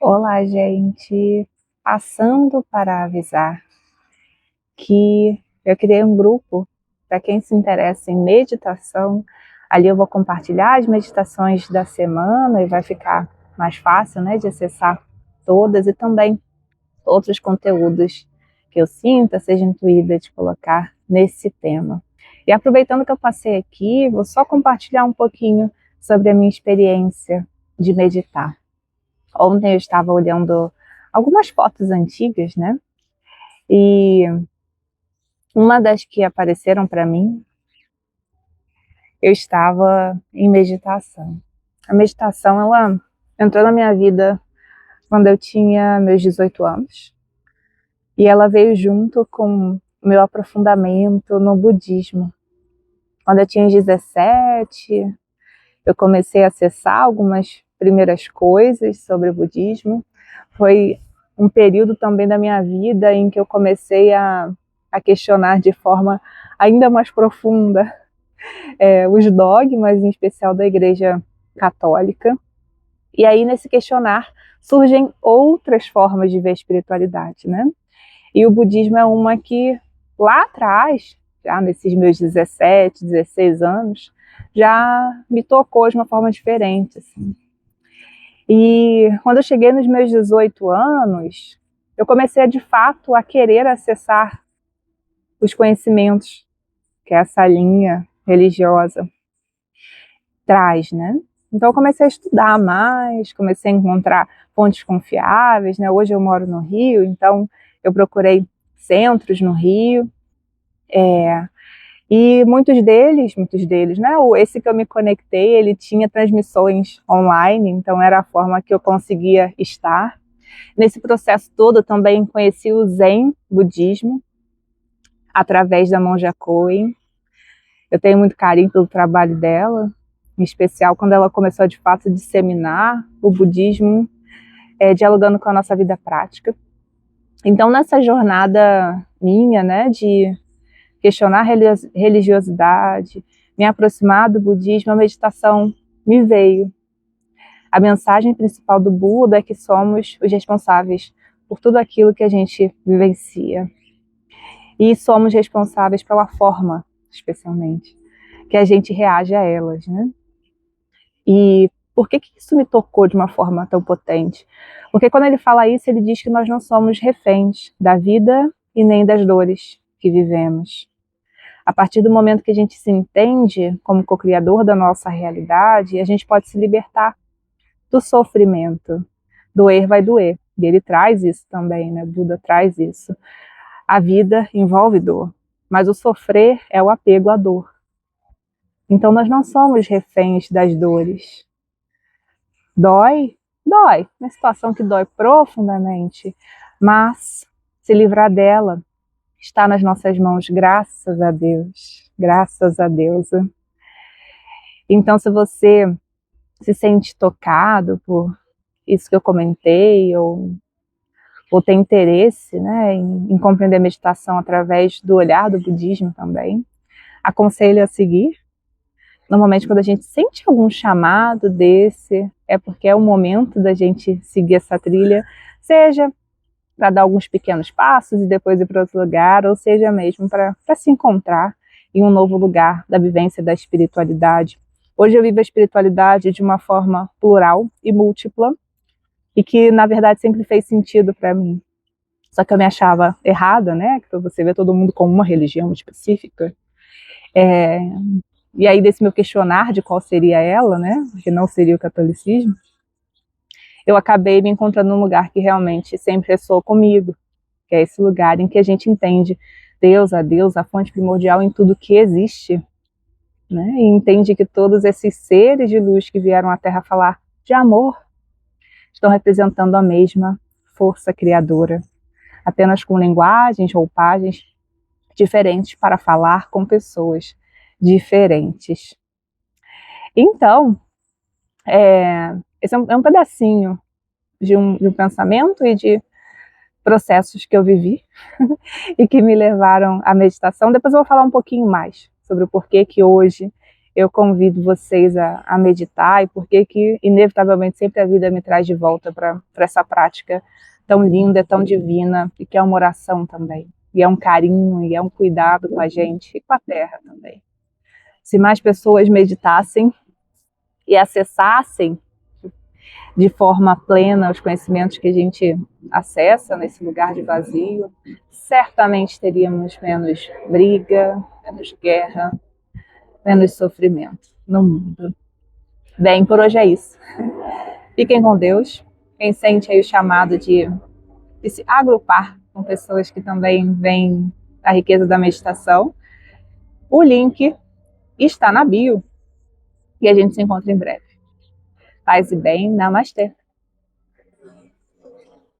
Olá, gente! Passando para avisar que eu criei um grupo para quem se interessa em meditação. Ali eu vou compartilhar as meditações da semana e vai ficar mais fácil, né, de acessar todas e também outros conteúdos que eu sinta, seja intuída de colocar nesse tema. E aproveitando que eu passei aqui, vou só compartilhar um pouquinho sobre a minha experiência de meditar. Ontem eu estava olhando algumas fotos antigas, né? E uma das que apareceram para mim, eu estava em meditação. A meditação, ela entrou na minha vida quando eu tinha meus 18 anos. E ela veio junto com o meu aprofundamento no budismo. Quando eu tinha 17, eu comecei a acessar algumas primeiras coisas sobre o budismo. Foi um período também da minha vida em que eu comecei a questionar de forma ainda mais profunda os dogmas, em especial da Igreja Católica. E aí, nesse questionar, surgem outras formas de ver a espiritualidade, né? E o budismo é uma que, lá atrás, já nesses meus 17, 16 anos, já me tocou de uma forma diferente, assim. E quando eu cheguei nos meus 18 anos, eu comecei de fato a querer acessar os conhecimentos que essa linha religiosa traz, né? Então eu comecei a estudar mais, comecei a encontrar fontes confiáveis, né? Hoje eu moro no Rio, então eu procurei centros no Rio, e muitos deles, né? Esse que eu me conectei, ele tinha transmissões online, então era a forma que eu conseguia estar. Nesse processo todo eu também conheci o Zen budismo, através da Monja Coen. Eu tenho muito carinho pelo trabalho dela, em especial quando ela começou de fato a disseminar o budismo, dialogando com a nossa vida prática. Então, nessa jornada minha, né, de questionar a religiosidade, me aproximar do budismo, a meditação me veio. A mensagem principal do Buda é que somos os responsáveis por tudo aquilo que a gente vivencia. E somos responsáveis pela forma, especialmente, que a gente reage a elas, né? E por que isso me tocou de uma forma tão potente? Porque quando ele fala isso, ele diz que nós não somos reféns da vida e nem das dores que vivemos. A partir do momento que a gente se entende como co-criador da nossa realidade, a gente pode se libertar do sofrimento. Doer vai doer. E ele traz isso também, né? Buda traz isso. A vida envolve dor, mas o sofrer é o apego à dor. Então nós não somos reféns das dores. Dói? Dói. Uma situação que dói profundamente, mas se livrar dela está nas nossas mãos, graças a Deus. Graças a Deus. Então, se você se sente tocado por isso que eu comentei, ou tem interesse, né, em compreender a meditação através do olhar do budismo também, aconselho a seguir. Normalmente, quando a gente sente algum chamado desse, é porque é o momento da gente seguir essa trilha, seja para dar alguns pequenos passos e depois ir para outro lugar, ou seja mesmo para se encontrar em um novo lugar da vivência da espiritualidade. Hoje eu vivo a espiritualidade de uma forma plural e múltipla, e que na verdade sempre fez sentido para mim. Só que eu me achava errada, né? Que você vê todo mundo com uma religião específica. E aí desse meu questionar de qual seria ela, né? Que não seria o catolicismo, eu acabei me encontrando num lugar que realmente sempre ressoou comigo, que é esse lugar em que a gente entende Deus, a fonte primordial em tudo que existe, né? E entende que todos esses seres de luz que vieram à Terra falar de amor estão representando a mesma força criadora, apenas com linguagens, roupagens diferentes para falar com pessoas diferentes. Então, esse é um pedacinho de um pensamento e de processos que eu vivi e que me levaram à meditação. Depois eu vou falar um pouquinho mais sobre o porquê que hoje eu convido vocês a meditar e por que inevitavelmente sempre a vida me traz de volta para essa prática tão linda, tão divina, e que é uma oração também, e é um carinho, e é um cuidado com a gente e com a terra também. Se mais pessoas meditassem e acessassem de forma plena os conhecimentos que a gente acessa nesse lugar de vazio, certamente teríamos menos briga, menos guerra, menos sofrimento no mundo. Bem, por hoje é isso. Fiquem com Deus. Quem sente aí o chamado de se agrupar com pessoas que também veem a riqueza da meditação, o link está na bio e a gente se encontra em breve. Paz e bem, namastê.